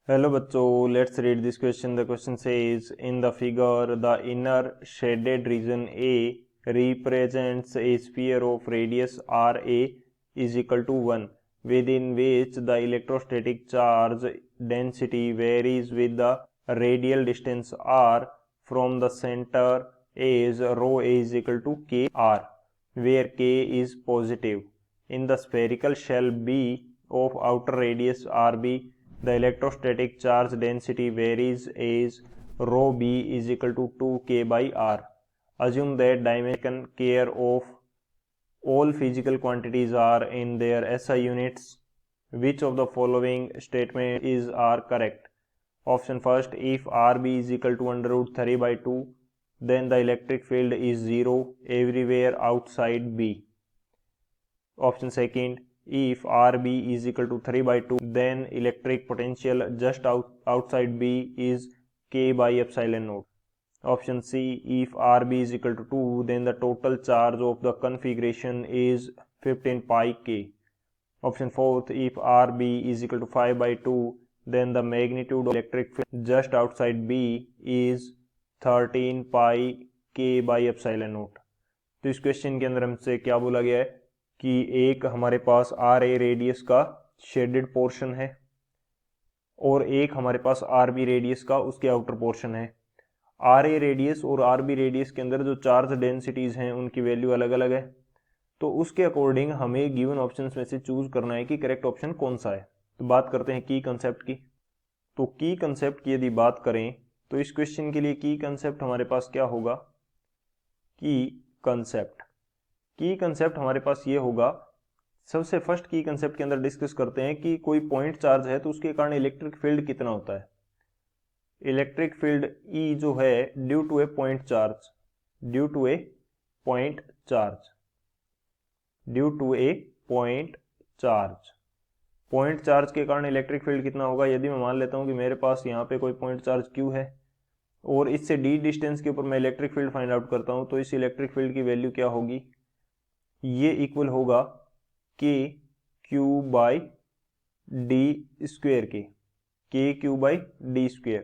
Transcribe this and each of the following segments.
Hello बच्चों, let's read this question. The question says, in the figure, the inner shaded region A represents a sphere of radius RA is equal to 1, within which the electrostatic charge density varies with the radial distance r from the center as rho A is equal to kr, where k is positive. In the spherical shell B of outer radius RB, the electrostatic charge density varies as rho b is equal to 2k by r. Assume that dimension care of all physical quantities are in their SI units. Which of the following statement is are correct? Option first, if RB is equal to under root 3 by 2, then the electric field is 0 everywhere outside B. Option second, if RB is equal to 3 by 2, then electric potential just outside B is K by epsilon naught. Option C, if RB is equal to 2, then the total charge of the configuration is 15 pi K. Option fourth, if RB is equal to 5 by 2, then the magnitude of electric field just outside B is 13 pi K by epsilon naught. तो इस question के अंदर हमसे क्या बोला गया है कि एक हमारे पास आर ए रेडियस का शेडेड पोर्शन है और एक हमारे पास आर बी रेडियस का उसके आउटर पोर्शन है। आर ए रेडियस और आर बी रेडियस के अंदर जो चार्ज डेंसिटीज हैं उनकी वैल्यू अलग अलग है, तो उसके अकॉर्डिंग हमें गिवन ऑप्शंस में से चूज करना है कि करेक्ट ऑप्शन कौन सा है। तो बात करते हैं की कंसेप्ट की। तो की कंसेप्ट की यदि बात करें तो इस क्वेश्चन के लिए की कंसेप्ट हमारे पास क्या होगा? की कंसेप्ट हमारे पास ये होगा, सबसे फर्स्ट की कंसेप्ट के अंदर डिस्कस करते हैं कि कोई पॉइंट चार्ज है तो उसके कारण इलेक्ट्रिक फील्ड कितना होता है। इलेक्ट्रिक फील्ड E जो है due to a point charge, due to a point charge, due to a point charge, point charge के कारण इलेक्ट्रिक फील्ड कितना होगा। यदि मैं मान लेता हूं कि मेरे पास यहाँ पे कोई पॉइंट चार्ज Q है और इससे d डिस्टेंस के ऊपर मैं इलेक्ट्रिक फील्ड फाइंड आउट करता हूं, तो इस इलेक्ट्रिक फील्ड की वैल्यू क्या होगी? ये इक्वल होगा के क्यू बाई डी स्क्वेयर के क्यू बाई डी स्क्वेयर।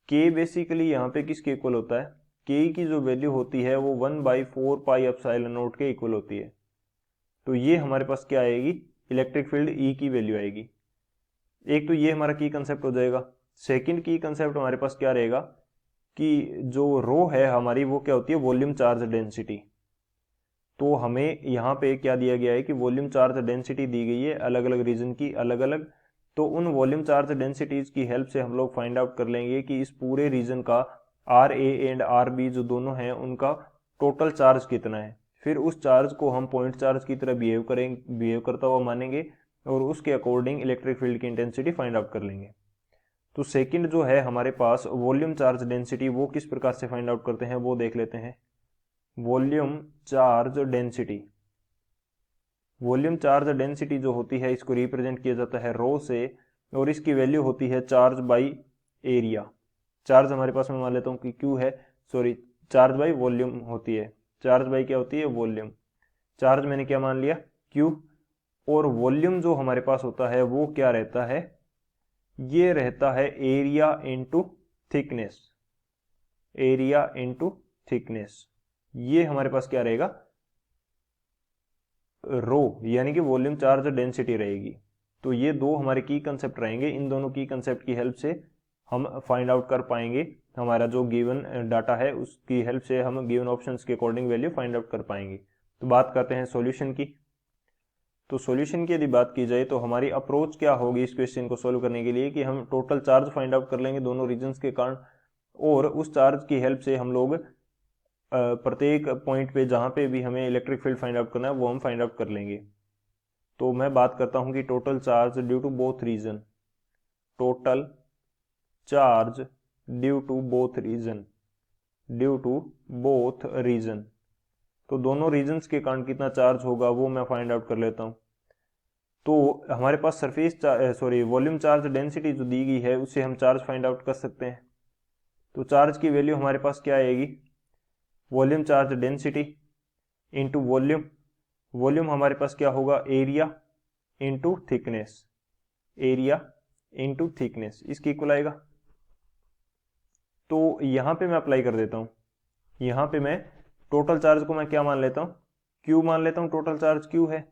के बेसिकली यहाँ पे किसके इक्वल होता है? के की जो वैल्यू होती है वो 1/4 पाई एप्सिलॉन नॉट के इक्वल होती है। तो ये हमारे पास क्या आएगी? इलेक्ट्रिक फील्ड ई की वैल्यू आएगी। एक तो ये हमारा की कंसेप्ट हो जाएगा। सेकंड की कंसेप्ट हमारे पास क्या रहेगा कि जो रो है हमारी वो क्या होती है? Volume charge density. तो हमें यहाँ पे क्या दिया गया है कि वॉल्यूम चार्ज डेंसिटी दी गई है अलग अलग रीजन की अलग अलग। तो उन वॉल्यूम चार्ज डेंसिटीज की हेल्प से हम लोग फाइंड आउट कर लेंगे कि इस पूरे रीजन का R A and R B जो दोनों हैं उनका टोटल चार्ज कितना है। फिर उस चार्ज को हम पॉइंट चार्ज की तरह बिहेव करता हुआ मानेंगे और उसके अकॉर्डिंग इलेक्ट्रिक फील्ड की इंटेंसिटी फाइंड आउट कर लेंगे। तो सेकंड जो है हमारे पास वॉल्यूम चार्ज डेंसिटी, वो किस प्रकार से फाइंड आउट करते हैं वो देख लेते हैं। Volume charge density, volume charge density जो होती है इसको रिप्रेजेंट किया जाता है रो से और इसकी वैल्यू होती है चार्ज बाई एरिया। चार्ज हमारे पास मैं मान लेता हूँ कि क्यू है, सॉरी चार्ज बाई वॉल्यूम होती है। चार्ज बाई क्या होती है? वॉल्यूम। चार्ज मैंने क्या मान लिया? क्यू। और वॉल्यूम जो हमारे पास होता है वो क्या रहता है? ये रहता है area into thickness, area into thickness. ये हमारे पास क्या रहेगा? रो, यानी कि वॉल्यूम चार्ज डेंसिटी रहेगी। तो ये दो हमारे की कंसेप्ट रहेंगे। इन दोनों की कंसेप्ट की हेल्प से हम फाइंड आउट कर पाएंगे, हमारा जो गिवन डाटा है उसकी हेल्प से हम गिवन ऑप्शंस के अकॉर्डिंग वैल्यू फाइंड आउट कर पाएंगे। तो बात करते हैं सॉल्यूशन की। तो सॉल्यूशन की यदि बात की जाए तो हमारी अप्रोच क्या होगी इस क्वेश्चन को सोल्व करने के लिए कि हम टोटल चार्ज फाइंड आउट कर लेंगे दोनों रीजन्स के कारण, और उस चार्ज की हेल्प से हम लोग प्रत्येक पॉइंट पे जहां पे भी हमें इलेक्ट्रिक फील्ड फाइंड आउट करना है वो हम फाइंड आउट कर लेंगे। तो मैं बात करता हूं कि total charge due to both region, total charge due to both region, due to both region. तो दोनों रीजन्स के कारण कितना चार्ज होगा वो मैं फाइंड आउट कर लेता हूं। तो हमारे पास सरफेस वॉल्यूम चार्ज डेंसिटी जो दी गई है उससे हम चार्ज फाइंड आउट कर सकते हैं। तो चार्ज की वैल्यू हमारे पास क्या आएगी? Volume charge density into volume, volume हमारे पास क्या होगा? Area into thickness, area into thickness, इसकी इक्वल आएगा। तो यहाँ पे मैं अप्लाई कर देता हूँ, यहाँ पे मैं टोटल चार्ज को मैं क्या मान लेता हूँ, क्यू मान लेता हूँ, टोटल चार्ज क्यू है।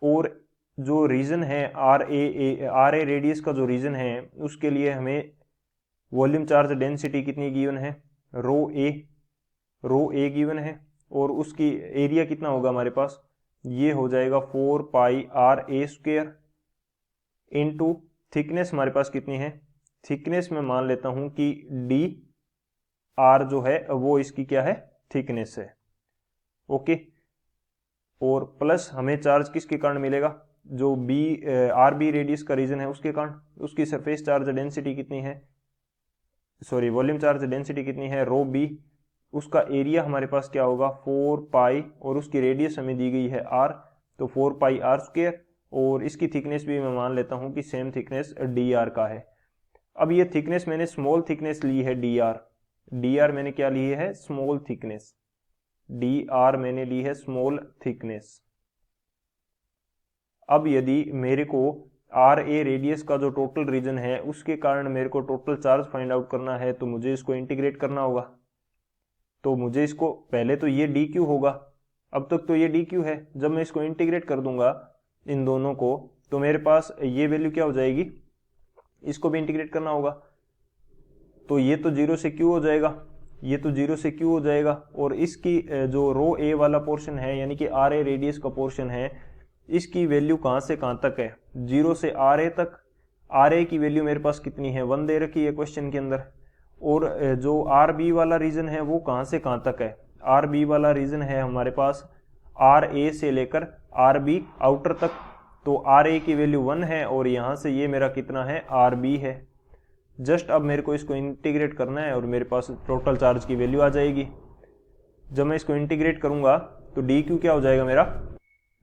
और जो रीजन है आर ए रेडियस का जो रीजन है उसके लिए हमें वॉल्यूम चार्ज डेंसिटी कितनी गिवन है, रो ए गिवन है। और उसकी एरिया कितना होगा हमारे पास, ये हो जाएगा 4 pi r a square into thickness हमारे पास कितनी है, थिकनेस में मान लेता हूं कि डी आर जो है वो इसकी क्या है, थिकनेस है। ओके, और प्लस हमें चार्ज किसके कारण मिलेगा, जो बी आर बी रेडियस का रीजन है उसके कारण, उसकी सरफेस चार्ज डेंसिटी कितनी है, सॉरी वॉल्यूम चार्ज डेंसिटी कितनी है, रो बी। उसका एरिया हमारे पास क्या होगा 4 पाई, और उसकी रेडियस हमें दी गई है आर, तो 4 पाई आर स्क्वेयर। और इसकी थिकनेस भी मैं मान लेता हूं कि सेम थिकनेस डी आर का है। अब ये थिकनेस मैंने स्मॉल थिकनेस ली है डी आर मैंने क्या ली है, स्मॉल थिकनेस, डी आर मैंने ली है स्मॉल थिकनेस। अब यदि मेरे को आर ए रेडियस का जो टोटल रीजन है उसके कारण मेरे को टोटल चार्ज फाइंड आउट करना है, तो मुझे इसको इंटीग्रेट करना होगा। तो मुझे इसको पहले तो ये डी क्यू होगा, अब तक तो ये डी क्यू है, जब मैं इसको इंटीग्रेट कर दूंगा इन दोनों को तो मेरे पास ये वैल्यू क्या हो जाएगी, इसको भी इंटीग्रेट करना होगा। तो ये तो जीरो से क्यू हो जाएगा, ये तो जीरो से क्यू हो जाएगा। और इसकी जो रो ए वाला पोर्शन है यानी कि आर ए रेडियस का पोर्शन है, इसकी वैल्यू कहां से कहां तक है, जीरो से आर ए तक। आर ए की वैल्यू मेरे पास कितनी है, 1 दे रखी है क्वेश्चन के अंदर। और जो आर बी वाला रीजन है वो कहां से कहां तक है, आर बी वाला रीजन है हमारे पास आर ए से लेकर आर बी आउटर तक। तो आर ए की वैल्यू 1 है और यहां से ये मेरा कितना है, आर बी है। जस्ट अब मेरे को इसको इंटीग्रेट करना है और मेरे पास टोटल चार्ज की वैल्यू आ जाएगी। जब मैं इसको इंटीग्रेट करूंगा तो डी क्यू क्या हो जाएगा मेरा,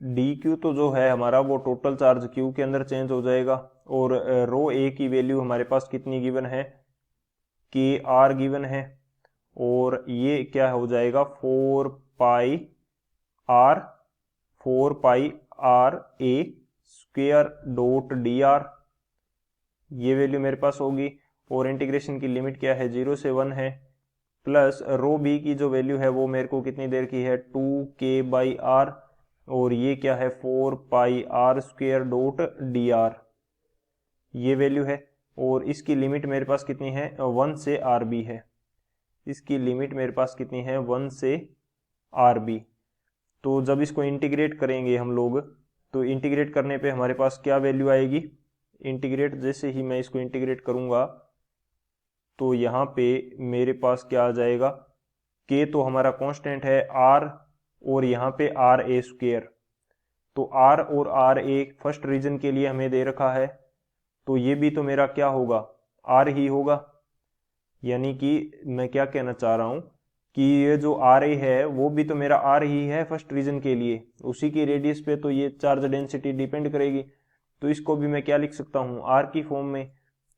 डी क्यू तो जो है हमारा वो टोटल चार्ज क्यू के अंदर चेंज हो जाएगा। और रो ए की वैल्यू हमारे पास कितनी गिवन है, के आर गिवन है। और ये क्या हो जाएगा 4 pi r, 4 pi r a square dot d r, ये वैल्यू मेरे पास होगी। और इंटीग्रेशन की लिमिट क्या है, 0 से 1 है। प्लस रो बी की जो वैल्यू है वो मेरे को कितनी देर की है, 2k बाई आर, और ये क्या है 4 pi r square dot d r, ये वैल्यू है। और इसकी लिमिट मेरे पास कितनी है, 1 से आर बी है, इसकी लिमिट मेरे पास कितनी है, 1 से आर बी। तो जब इसको इंटीग्रेट करेंगे हम लोग तो इंटीग्रेट करने पे हमारे पास क्या वैल्यू आएगी, इंटीग्रेट जैसे ही मैं इसको इंटीग्रेट करूंगा तो यहाँ पे मेरे पास क्या आ जाएगा, के तो हमारा कांस्टेंट है आर, और यहाँ पे आर ए स्क्वेयर। तो आर और आर ए फर्स्ट रीजन के लिए हमें दे रखा है, तो ये भी तो मेरा क्या होगा, आर ही होगा। यानी कि मैं क्या कहना चाह रहा हूं कि ये जो आर ए है वो भी तो मेरा आर ही है फर्स्ट रीजन के लिए, उसी की रेडियस पे तो ये चार्ज डेंसिटी डिपेंड करेगी। तो इसको भी मैं क्या लिख सकता हूँ, आर की फॉर्म में।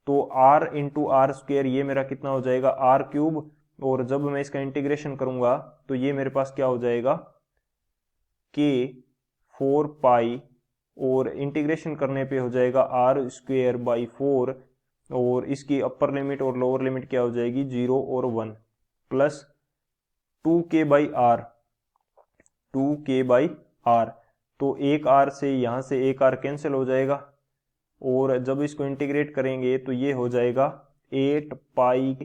तो आर इंटू आर स्क्वेयर ये मेरा कितना हो जाएगा, आर क्यूब। और जब मैं इसका इंटीग्रेशन करूंगा तो ये मेरे पास क्या हो जाएगा, के 4 पाई, और इंटीग्रेशन करने पे हो जाएगा आर स्क्वेयर बाई 4। और इसकी अपर लिमिट और लोअर लिमिट क्या हो जाएगी, 0 और 1, plus 2k by R, 2k by R. तो एक आर से यहां से एक आर कैंसिल हो जाएगा। और जब इसको इंटीग्रेट करेंगे तो ये हो जाएगा 8 पाई,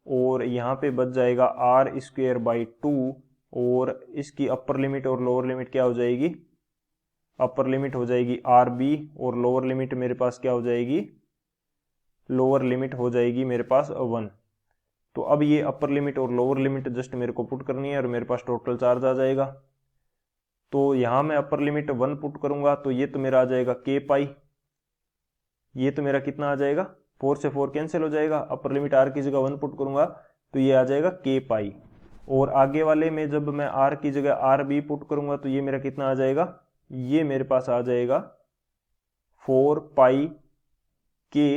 और यहाँ पे बच जाएगा आर स्क्वेयर बाई 2। और इसकी अपर लिमिट और लोअर लिमिट क्या हो जाएगी, अपर लिमिट हो जाएगी आर बी, और लोअर लिमिट मेरे पास क्या हो जाएगी, लोअर लिमिट हो जाएगी मेरे पास 1। तो अब ये अपर लिमिट और लोअर लिमिट जस्ट मेरे को पुट करनी है और मेरे पास टोटल चार्ज आ जाएगा। तो यहाँ मैं अपर लिमिट 1 पुट करूंगा तो ये तो मेरा आ जाएगा के पाई, ये तो मेरा कितना आ जाएगा, 4 से 4 कैंसिल हो जाएगा। अपर लिमिट आर की जगह 1 पुट करूंगा तो ये आ जाएगा के पाई। और आगे वाले में जब मैं आर की जगह आर बी पुट करूंगा तो ये मेरा कितना आ जाएगा, ये मेरे पास आ जाएगा 4 पाई के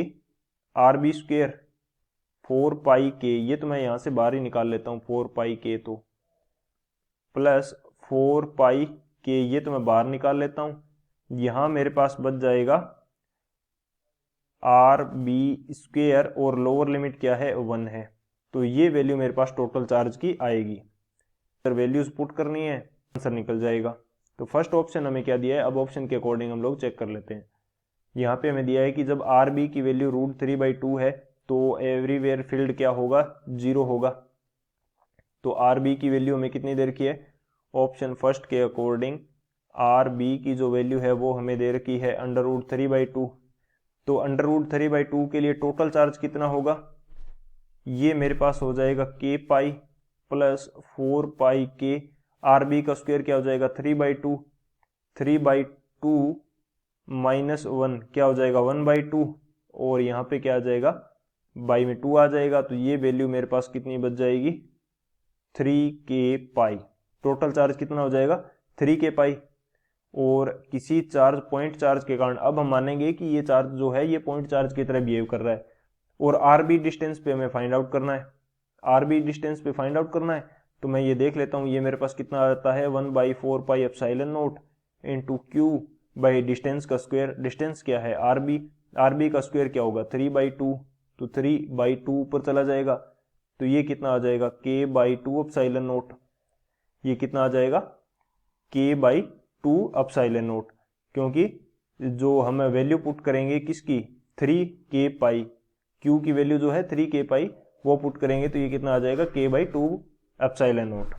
आर बी स्क्वेयर, 4 पाई के, ये तो मैं यहां से बाहर ही निकाल लेता हूं 4 पाई के, तो प्लस 4 पाई के, ये तो मैं बाहर निकाल लेता हूं। यहां मेरे पास बच जाएगा आर बी स्क्वेयर और लोअर लिमिट क्या है 1 है। तो ये वैल्यू मेरे पास टोटल चार्ज की आएगी। अगर वैल्यूज पुट करनी है आंसर निकल जाएगा। तो फर्स्ट ऑप्शन हमें क्या दिया है, अब ऑप्शन के अकॉर्डिंग हम लोग चेक कर लेते हैं। यहाँ पे हमें दिया है कि जब आर बी की वैल्यू √3/2 है तो एवरीवेयर फील्ड क्या होगा, 0 होगा। तो आर बी की वैल्यू हमें कितनी दे रखी है, ऑप्शन फर्स्ट के अकॉर्डिंग आर बी की जो वैल्यू है वो हमें दे रखी है √3/2। तो √3/2 के लिए टोटल चार्ज कितना होगा, ये मेरे पास हो जाएगा k पाई प्लस 4 पाई के। आर बी का स्क्वायर क्या हो जाएगा 3/2, 3/2 माइनस 1 क्या हो जाएगा 1/2, और यहाँ पे क्या आ जाएगा बाई में 2 आ जाएगा। तो ये वैल्यू मेरे पास कितनी बच जाएगी 3k पाई। टोटल चार्ज कितना हो जाएगा 3k पाई। और किसी चार्ज पॉइंट चार्ज के कारण अब हम मानेंगे कि ये चार्ज जो है ये पॉइंट चार्ज की तरह बिहेव कर रहा है, और आर बी डिस्टेंस पे हमें फाइंड आउट करना है। आर बी डिस्टेंस पे फाइंड आउट करना है तो मैं ये देख लेता हूँ, ये मेरे पास कितना आता है 1/4 pi epsilon not into Q by distance का स्क्वायर। डिस्टेंस क्या है आर बी का स्क्वायर क्या होगा 3/2, तो 3/2 ऊपर चला जाएगा। तो ये कितना आ जाएगा k/2 एप्सिलॉन नॉट, ये कितना आ जाएगा k/2 एप्सिलॉन नॉट, क्योंकि जो हम वैल्यू पुट करेंगे किसकी 3k पाई, q की वैल्यू जो है 3k पाई वो पुट करेंगे तो ये कितना आ जाएगा k/2 एप्सिलॉन नॉट।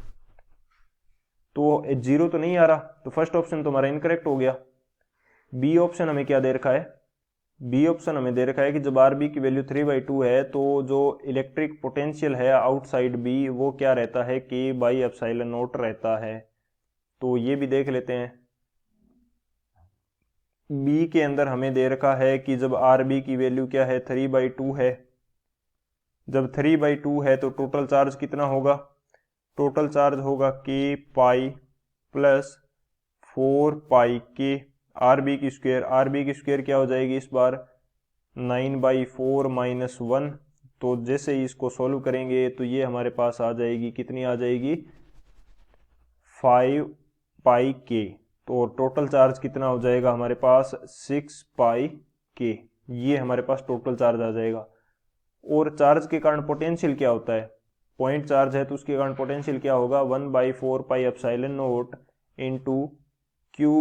तो 0 तो नहीं आ रहा, तो फर्स्ट ऑप्शन तो हमारा इनकरेक्ट हो गया। बी ऑप्शन हमें क्या दे रखा है, बी ऑप्शन हमें दे रखा है कि जब आर बी की वैल्यू 3/2 है तो जो इलेक्ट्रिक पोटेंशियल है आउटसाइड बी वो क्या रहता है k/एप्सिलॉन नॉट रहता है। तो ये भी देख लेते हैं। बी के अंदर हमें दे रखा है कि जब आर बी की वैल्यू क्या है 3/2 है, जब 3/2 है तो टोटल चार्ज कितना होगा, टोटल चार्ज होगा k पाई प्लस 4 पाई के आर बी की स्क्वायर। आर बी की स्क्वायर क्या हो जाएगी इस बार 9/4 माइनस 1। तो जैसे ही इसको सॉल्व करेंगे तो ये हमारे पास आ जाएगी, कितनी आ जाएगी 5 पाई के। तो टोटल चार्ज कितना हो जाएगा हमारे पास 6 पाई के, ये हमारे पास टोटल चार्ज आ जाएगा। और चार्ज के कारण पोटेंशियल क्या होता है, पॉइंट चार्ज है तो उसके कारण पोटेंशियल क्या होगा 1/4 pi epsilon not into Q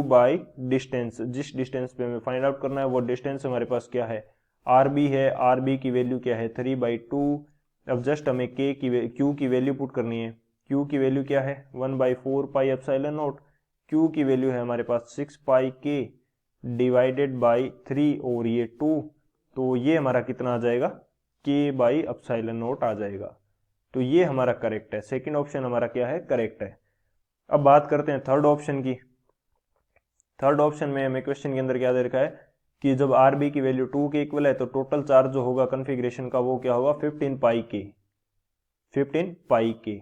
by distance. जिस डिस्टेंस पे हमें फाइंड आउट करना है वो डिस्टेंस हमारे पास क्या है आर बी है। आर बी की वैल्यू क्या है 3/2। अब जस्ट हमें क्यू की वैल्यू पुट करनी है। क्यू की वैल्यू क्या है 1/4 पाई एप्सिलॉन नॉट, क्यू की वैल्यू है हमारे पास 6 पाई के डिवाइडेड बाई 3 और ये 2। तो ये हमारा कितना आ जाएगा k/एप्सिलॉन नॉट आ जाएगा। तो ये हमारा करेक्ट है, सेकंड ऑप्शन हमारा क्या है करेक्ट है। अब बात करते हैं थर्ड ऑप्शन की। थर्ड ऑप्शन में हमें क्वेश्चन के अंदर क्या दे रखा है कि जब आर बी की वैल्यू 2 के इक्वल है तो टोटल चार्ज जो होगा कन्फिग्रेशन का वो क्या होगा 15 पाई के।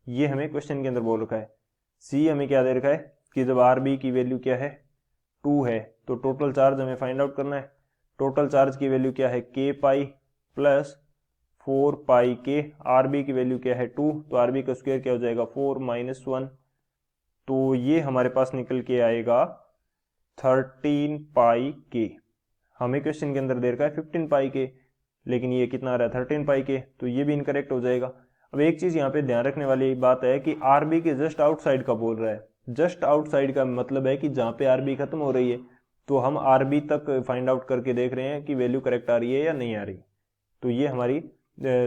ये हमें क्वेश्चन के अंदर बोल रखा है। सी हमें क्या दे रखा है कि जब आर बी की वैल्यू क्या है 2 है तो टोटल चार्ज हमें फाइंड आउट करना है। टोटल चार्ज की वैल्यू क्या है k पाई प्लस 4 पाई के। आर बी की वैल्यू क्या है 2, तो आर बी का स्क्वायर क्या हो जाएगा 4 माइनस 1। तो ये हमारे पास निकल के आएगा 13 पाई के। हमें क्वेश्चन के अंदर दे रखा है 15 पाई के, लेकिन ये कितना आ रहा है 13 पाई के, तो ये भी इनकरेक्ट हो जाएगा। अब एक चीज यहाँ पे ध्यान रखने वाली बात है कि आर बी के जस्ट आउटसाइड का बोल रहा है। जस्ट आउटसाइड का मतलब है कि जहाँ पे आर बी खत्म हो रही है, तो हम आर बी तक फाइंड आउट करके देख रहे हैं कि वैल्यू करेक्ट आ रही है या नहीं आ रही। तो ये हमारी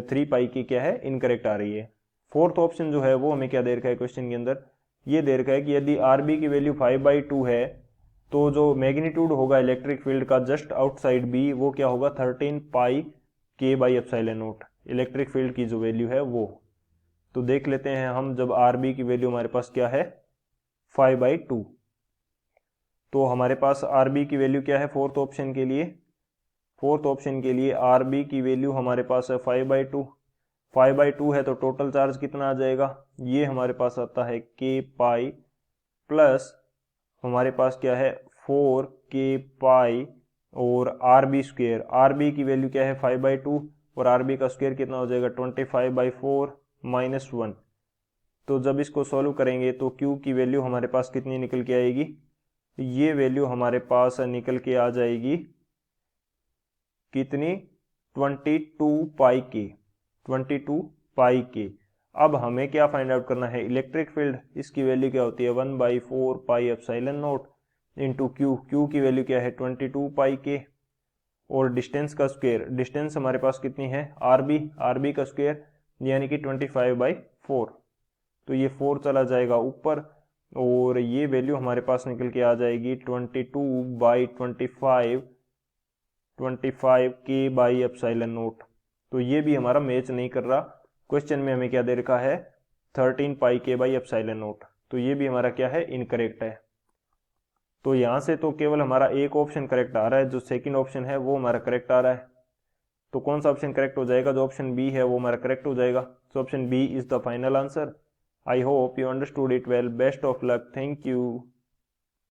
3 पाई की क्या है इनकरेक्ट आ रही है। फोर्थ ऑप्शन जो है वो हमें क्या दे रखा है क्वेश्चन के अंदर, ये दे रखा है कि यदि आर बी की वैल्यू 5/2 है तो जो मैग्नीट्यूड होगा इलेक्ट्रिक फील्ड का जस्ट आउटसाइड बी वो क्या होगा 13 पाई k/एप्सिलॉन नॉट। इलेक्ट्रिक फील्ड की जो वैल्यू है वो तो देख लेते हैं हम। जब आर बी की वैल्यू हमारे पास क्या है 5/2, तो हमारे पास आर बी की वैल्यू क्या है फोर्थ ऑप्शन के लिए, फोर्थ ऑप्शन के लिए आर बी की वैल्यू हमारे पास है 5/2। 5/2 है तो टोटल चार्ज कितना आ जाएगा, ये हमारे पास आता है k पाई प्लस हमारे पास क्या है 4k पाई और R B square. R B की वैल्यू क्या है 5/2 और आर बी का स्क्वेयर कितना हो जाएगा 25/4 माइनस 1। तो जब इसको सॉल्व करेंगे तो Q की वैल्यू हमारे पास कितनी निकल के आएगी ये वैल्यू हमारे पास निकल के आ जाएगी कितनी, 22 पाई के, 22 पाई के। अब हमें क्या फाइंड आउट करना है, इलेक्ट्रिक फील्ड, इसकी वैल्यू क्या होती है 1/4 pi epsilon not into Q, Q की वैल्यू क्या है 22 पाई के, और डिस्टेंस का स्क्वायर, डिस्टेंस हमारे पास कितनी है आरबी, आरबी का स्क्वायर यानी कि 25/4, तो ये 4 चला जाएगा ऊपर, और ये वैल्यू हमारे पास निकल के आ जाएगी 22/25 के बाई एप्सिलॉन नोट। तो ये भी हमारा मैच नहीं कर रहा, क्वेश्चन में हमें क्या दे रखा है 13 पाई के बाई एप्सिलॉन नोट, तो ये भी हमारा क्या है इनकरेक्ट है। तो यहाँ से तो केवल हमारा एक ऑप्शन करेक्ट आ रहा है, जो सेकंड ऑप्शन है वो हमारा करेक्ट आ रहा है। तो कौन सा ऑप्शन करेक्ट हो जाएगा, जो ऑप्शन बी है वो हमारा करेक्ट हो जाएगा। So option B is the final answer. I hope you understood it well, best of luck, thank you.